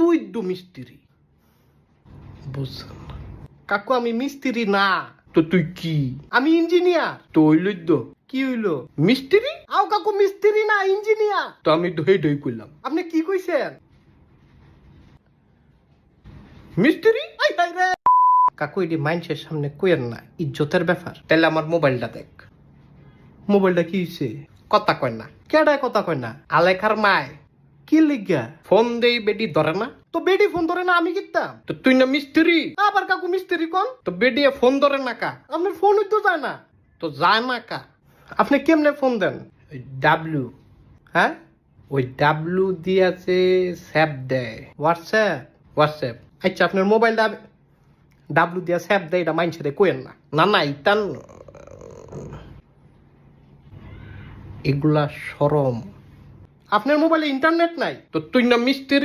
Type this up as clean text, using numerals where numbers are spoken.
অবৈধ মিস্ত্রি। বুঝছেন না কাকু, আমি মিস্ত্রি না তো। তুই কি? আমি ইঞ্জিনিয়ার। তো হইল কি হইলো? মিস্ত্রি? আও কাকু, মিস্ত্রি না ইঞ্জিনিয়ার। তো আমি ধই ধই কইলাম। আপনি কি কইছেন? মিস্ত্রি? কাকু, এটি মাইন্ডসের সামনে কইেন না, ইজ্জতের ব্যাপার। তাহলে আমার মোবাইলটা দেখ। মোবাইলটা কি হইছে? কথা কয় না। কেডায় কথা কয় না? আলেখার মায়। কি লিগা? ফোন দেই বেডি ধরে না। তো বেডি ফোন ধরে না, আমি কিতাম? তো তুই না মিস্ত্রি। আবার কাকু মিস্ত্রি কোন? তো বেডি ফোন ধরে না কা? আপনার ফোন তো যায় না। তো যায় না কা? আপনি কেমনে ফোন দেন? ডাব্লিউ। হ্যাঁ, ওই ডাব্লিউ দিয়েছে স্যাপ দেয়। হোয়াটসঅ্যাপ। আচ্ছা, আপনার মোবাইলটা ডাব্লিউ দিয়া স্যাপ দেয়, এটা মাইনছে কোয়েন না। না না, ইটান এগুলা শরম। আপনার মোবাইলে ইন্টারনেট নাই? তো তুই না মিস্ত্রি।